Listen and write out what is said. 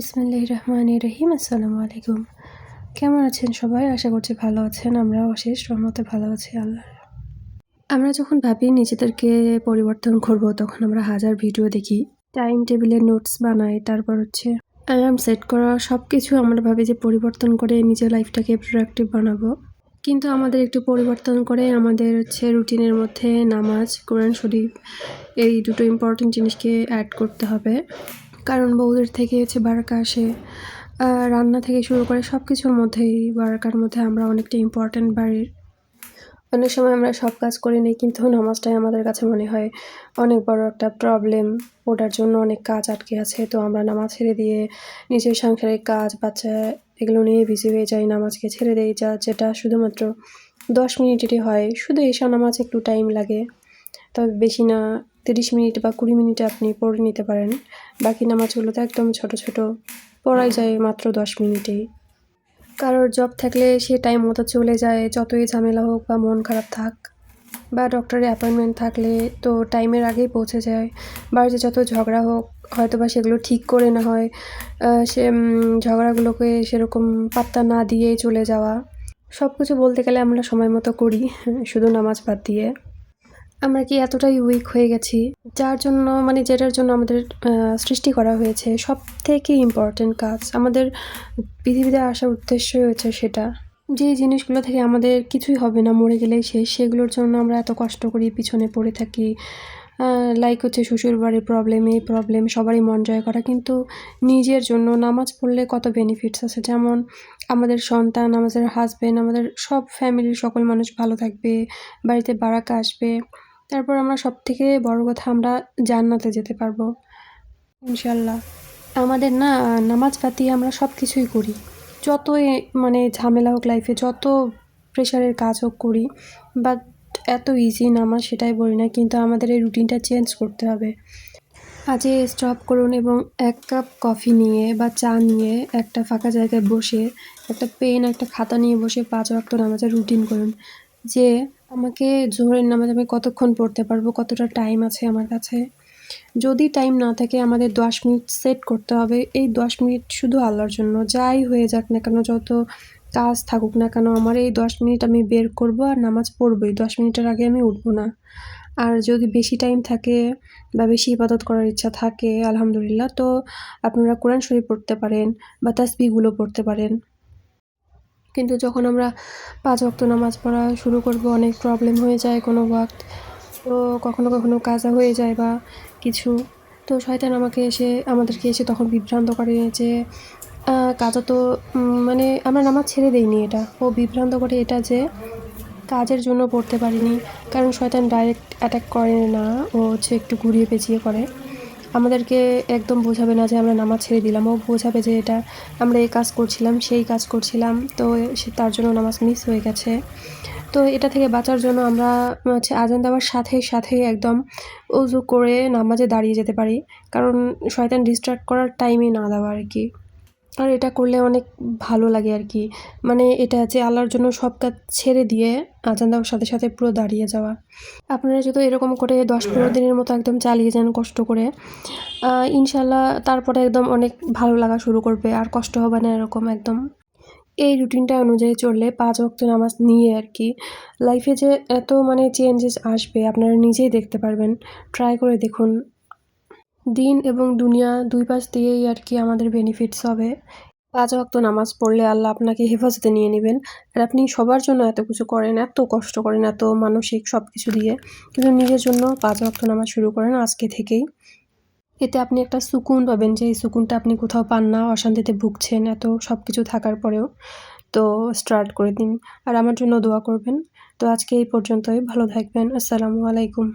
বিসমিল্লাহির রহমানির রহিম। আসসালামু আলাইকুম। কেমন আছেন সবাই? আশা করছি ভালো আছেন। আমরাও অশেষ রহমতে ভালো আছি আল্লাহর। আমরা যখন ভাবি নিজেদেরকে পরিবর্তন করব, তখন আমরা হাজার ভিডিও দেখি, টাইম টেবিলে নোটস বানাই, তারপর অ্যালার্ম সেট করা, সব কিছু আমরা ভাবি যে পরিবর্তন করে নিজের লাইফটাকে প্রোডাক্টিভ বানাবো। কিন্তু আমাদের একটু পরিবর্তন করে আমাদের রুটিনের মধ্যে নামাজ, কোরআন শরীফ, এই দুটো ইম্পর্টেন্ট জিনিসকে অ্যাড করতে হবে। কারণ বউদের থেকে বারাকা আসে। রান্না থেকে শুরু করে সব কিছুর মধ্যেই বারাকার মধ্যে আমরা অনেকটা ইম্পর্ট্যান্ট বাড়ির। অনেক সময় আমরা সব কাজ করে নিই, কিন্তু নামাজটাই আমাদের কাছে মনে হয় অনেক বড় একটা প্রবলেম। ওটার জন্য অনেক কাজ আটকে আছে। তো আমরা নামাজ ছেড়ে দিয়ে নিজের সাংসারিক কাজ, বাচ্চা, এগুলো নিয়ে বিজি হয়ে যাই। নামাজকে ছেড়ে দেই, যেটা শুধুমাত্র 10 মিনিটেরই হয়। শুধু এশা নামাজ একটু টাইম লাগে, তবে বেশি না, 30 মিনিট বা 20 মিনিটে আপনি পড়ে নিতে পারেন। বাকি নামাজগুলো তো একদম ছোট ছোট, পড়াই যায় মাত্র 10 মিনিটেই। কারোর জব থাকলে সে টাইম মতো চলে যায়, যতই ঝামেলা হোক বা মন খারাপ থাক, বা ডক্টরের অ্যাপয়েন্টমেন্ট থাকলে তো টাইমের আগেই পৌঁছে যায়। বাড়িতে যত ঝগড়া হোক, হয়তো বা সেগুলো ঠিক করে না হয়, সে ঝগড়াগুলোকে সেরকম পাত্তা না দিয়েই চলে যাওয়া, সব কিছু বলতে গেলে আমরা সময় মতো করি, শুধু নামাজ বাদ দিয়ে। আমরা কি এতটাই উইক হয়ে গেছি, যেটার জন্য আমাদের সৃষ্টি করা হয়েছে সব থেকে ইম্পর্টেন্ট কাজ, আমাদের পৃথিবীতে আসার উদ্দেশ্যই হচ্ছে সেটা। যে জিনিসগুলো থেকে আমাদের কিছুই হবে না, মরে গেলেই শেষ, সেগুলোর জন্য আমরা এত কষ্ট করি, পিছনে পড়ে থাকি। লাইক শ্বশুর বাড়ির প্রবলেম, এই প্রবলেম, সবারই মন জয় করা। কিন্তু নিজের জন্য নামাজ পড়লে কত বেনিফিটস আছে, যেমন আমাদের সন্তান, আমাদের হাজব্যান্ড, আমাদের সব ফ্যামিলির সকল মানুষ ভালো থাকবে, বাড়িতে বারাকা আসবে। তারপর আমরা সবথেকে বড় কথা, আমরা জান্নাতে যেতে পারবো ইনশাল্লাহ। আমাদের নামাজ বাদ দিয়ে আমরা সব কিছুই করি, যতই ঝামেলা হোক লাইফে, যত প্রেশারের কাজ হোক করি, বাট এত ইজি নামাজ সেটাই বলি না। কিন্তু আমাদের এই রুটিনটা চেঞ্জ করতে হবে। আজই স্টপ করুন এবং 1 কাপ কফি নিয়ে বা চা নিয়ে একটা ফাঁকা জায়গায় বসে, একটা পেন, একটা খাতা নিয়ে বসে 5 ওয়াক্ত নামাজের রুটিন করুন, যে আমাকে জোহরের নামাজ আমি কতক্ষণ পড়তে পারবো, কতটা টাইম আছে আমার কাছে। যদি টাইম না থাকে, আমাদের 10 মিনিট সেট করতে হবে। এই 10 মিনিট শুধু আল্লাহর জন্য, যাই হয়ে যাক না কেন, যত কাজ থাকুক না কেন, আমার এই 10 মিনিট আমি বের করব আর নামাজ পড়বই। 10 মিনিটের আগে আমি উঠবো না। আর যদি বেশি টাইম থাকে বা বেশি ইবাদত করার ইচ্ছা থাকে, আলহামদুলিল্লাহ, তো আপনারা কোরআন শরীফ পড়তে পারেন বা তাসবিহগুলো পড়তে পারেন। কিন্তু যখন আমরা 5 ওয়াক্ত নামাজ পড়া শুরু করব, অনেক প্রবলেম হয়ে যায় কোনো ওয়াক্ত, তো কখনো কখনো কাজা হয়ে যায় বা কিছু, তো শয়তান আমাদেরকে এসে তখন বিভ্রান্ত করে যে কাজা তো আমরা নামাজ ছেড়ে দেইনি, এটা ও বিভ্রান্ত করে, এটা যে কাজের জন্য পড়তে পারিনি। কারণ শয়তান ডাইরেক্ট অ্যাটাক করে না, ও একটু ঘুরিয়ে পেঁচিয়ে করে। আমাদেরকে একদম বোঝাবে না যে আমরা নামাজ ছেড়ে দিলাম, ও বোঝাবে যে এটা আমরা এই কাজ করছিলাম, সেই কাজ করছিলাম, তো তার জন্য নামাজ মিস হয়ে গেছে। তো এটা থেকে বাঁচার জন্য আমরা আজান দেওয়ার সাথে সাথে একদম উজু করে নামাজে দাঁড়িয়ে যেতে পারি, কারণ শয়তান ডিস্ট্রাক্ট করার টাইমই না দেওয়া আর কি। আর এটা করলে অনেক ভালো লাগে আর কি, এটা যে আল্লাহর জন্য সব কাজ ছেড়ে দিয়ে আজান দেওয়ার সাথে সাথে পুরো দাঁড়িয়ে যাওয়া। আপনারা যদি এরকম করে 10-15 দিনের মতো একদম চালিয়ে যান কষ্ট করে, ইনশাল্লাহ তারপরে একদম অনেক ভালো লাগা শুরু করবে, আর কষ্ট হবে না এরকম একদম। এই রুটিনটা অনুযায়ী চললে 5 ওয়াক্ত নামাজ নিয়ে আর কি, লাইফে যে এত চেঞ্জেস আসবে আপনারা নিজেই দেখতে পারবেন। ট্রাই করে দেখুন। দিন এবং দুনিয়া দুই পাশ দিয়েই আর কি আমাদের বেনিফিটস হবে। 5 ওয়াক্ত নামাজ পড়লে আল্লাহ আপনাকে হেফাজতে নিয়ে নেবেন। আর আপনি সবার জন্য এত কিছু করেন, এত কষ্ট করেন, এত মানসিক সব কিছু দিয়ে, কিন্তু নিজের জন্য 5 ওয়াক্ত নামাজ শুরু করেন আজকে থেকেই। এতে আপনি একটা সুকুন পাবেন, যে এই সুকুনটা আপনি কোথাও পান না, অশান্তিতে ভুগছেন এত সব কিছু থাকার পরেও। তো স্টার্ট করে দিন, আর আমার জন্য দোয়া করবেন। তো আজকে এই পর্যন্তই, ভালো থাকবেন। আসসালামু আলাইকুম।